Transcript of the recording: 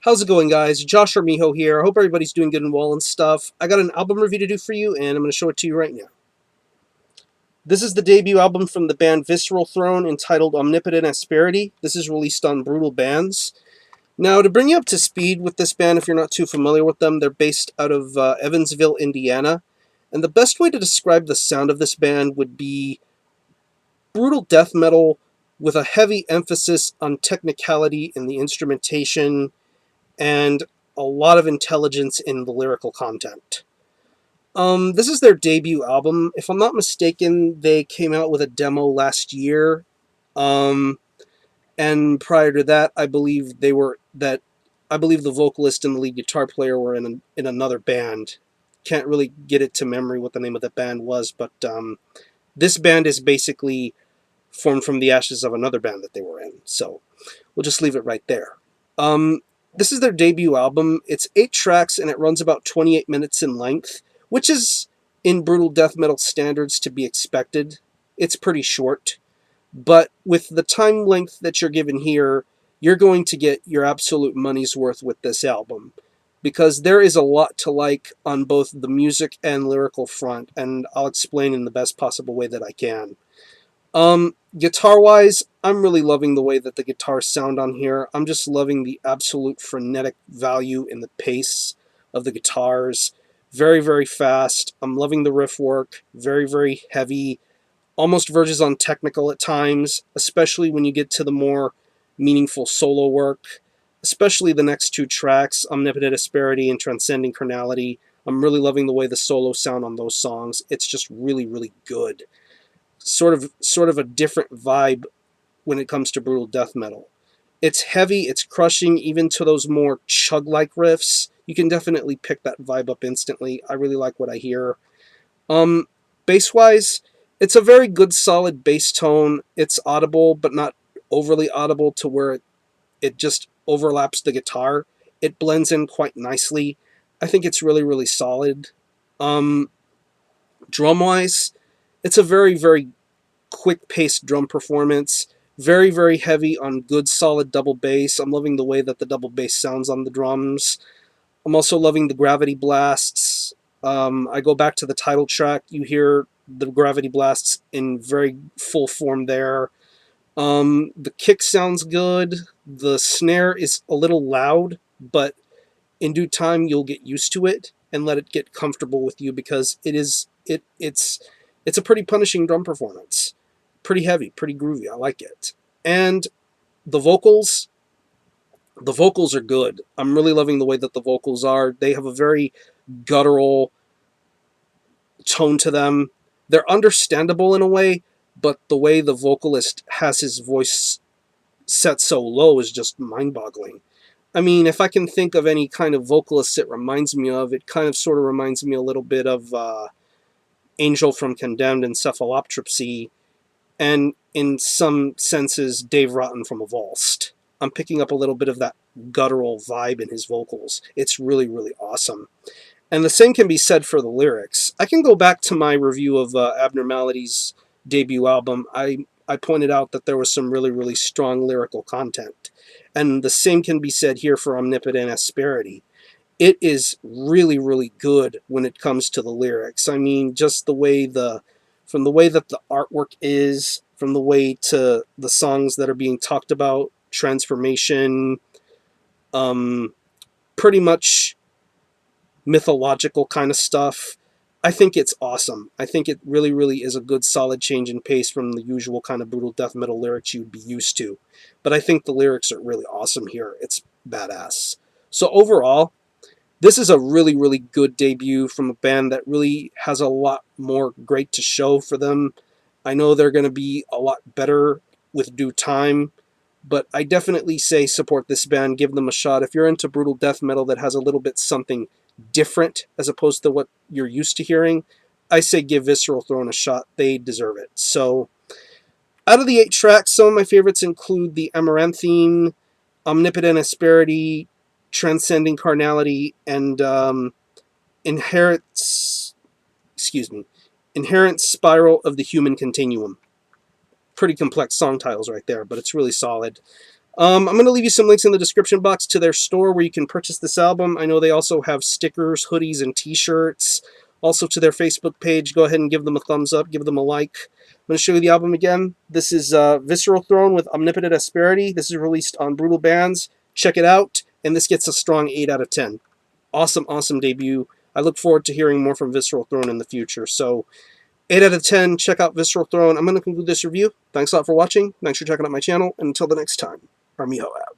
How's it going, guys? Josh Armijo here. I hope everybody's doing good and well and stuff. I got an album review to do for you, and I'm going to show it to you right now. This is the debut album from the band Visceral Throne entitled Omnipotent Asperity. This is released on Brutal Bands. Now, to bring you up to speed with this band, if you're not too familiar with them, they're based out of Evansville, Indiana. And the best way to describe the sound of this band would be brutal death metal with a heavy emphasis on technicality in the instrumentation and a lot of intelligence in the lyrical content. This is their debut album. If I'm not mistaken, they came out with a demo last year. And prior to that, I believe the vocalist and the lead guitar player were in another band. Can't really get it to memory what the name of the band was, but this band is basically formed from the ashes of another band that they were in. So we'll just leave it right there. This is their debut album. It's 8 tracks and it runs about 28 minutes in length, which is in brutal death metal standards to be expected. It's pretty short, but with the time length that you're given here, you're going to get your absolute money's worth with this album, because there is a lot to like on both the music and lyrical front, and I'll explain in the best possible way that I can. Guitar-wise, I'm really loving the way that the guitars sound on here. I'm just loving the absolute frenetic value in the pace of the guitars. Very, very fast. I'm loving the riff work. Very, very heavy. Almost verges on technical at times, especially when you get to the more meaningful solo work. Especially the next 2 tracks, Omnipotent Asperity and Transcending Carnality. I'm really loving the way the solos sound on those songs. It's just really, really good. Sort of a different vibe when it comes to brutal death metal. It's heavy, it's crushing, even to those more chug-like riffs. You can definitely pick that vibe up instantly. I really like what I hear. Bass-wise, it's a very good, solid bass tone. It's audible, but not overly audible to where it just overlaps the guitar. It blends in quite nicely. I think it's really, really solid. Drum-wise, it's a very, very quick-paced drum performance. Very, very heavy on good, solid double bass. I'm loving the way that the double bass sounds on the drums. I'm also loving the gravity blasts. I go back to the title track. You hear the gravity blasts in very full form there. The kick sounds good. The snare is a little loud, but in due time you'll get used to it and let it get comfortable with you, because it's a pretty punishing drum performance. Pretty heavy, pretty groovy. I like it. And the vocals are good. I'm really loving the way that the vocals are. They have a very guttural tone to them. They're understandable in a way, but the way the vocalist has his voice set so low is just mind-boggling. I mean, if I can think of any kind of vocalist it reminds me of, it kind of sort of reminds me a little bit of Angel from Condemned and Cephaloptropsy, and in some senses, Dave Rotten from Avulsed. I'm picking up a little bit of that guttural vibe in his vocals. It's really, really awesome. And the same can be said for the lyrics. I can go back to my review of Abnormality's debut album. I pointed out that there was some really, really strong lyrical content. And the same can be said here for Omnipotent Asperity. It is really, really good when it comes to the lyrics. I mean, just from the way that the artwork is, from the way to the songs that are being talked about, transformation, pretty much mythological kind of stuff. I think it's awesome. I think it really, really is a good, solid change in pace from the usual kind of brutal death metal lyrics you'd be used to. But I think the lyrics are really awesome here. It's badass. So overall, this is a really, really good debut from a band that really has a lot more great to show for them. I know they're going to be a lot better with due time, but I definitely say support this band, give them a shot. If you're into brutal death metal that has a little bit something different as opposed to what you're used to hearing, I say give Visceral Throne a shot. They deserve it. So, out of the 8 tracks, some of my favorites include the Amaranthine, Omnipotent Asperity, Transcending Carnality, and Inherent Spiral of the Human Continuum. Pretty complex song titles right there, but it's really solid. I'm going to leave you some links in the description box to their store where you can purchase this album. I know they also have stickers, hoodies, and t-shirts. Also to their Facebook page. Go ahead and give them a thumbs up, give them a like. I'm going to show you the album again. This is Visceral Throne with Omnipotent Asperity. This is released on Brutal Bands. Check it out, and this gets a strong 8 out of 10. Awesome, awesome debut. I look forward to hearing more from Visceral Throne in the future. So 8 out of 10, check out Visceral Throne. I'm going to conclude this review. Thanks a lot for watching. Thanks for checking out my channel. And until the next time, Miho out.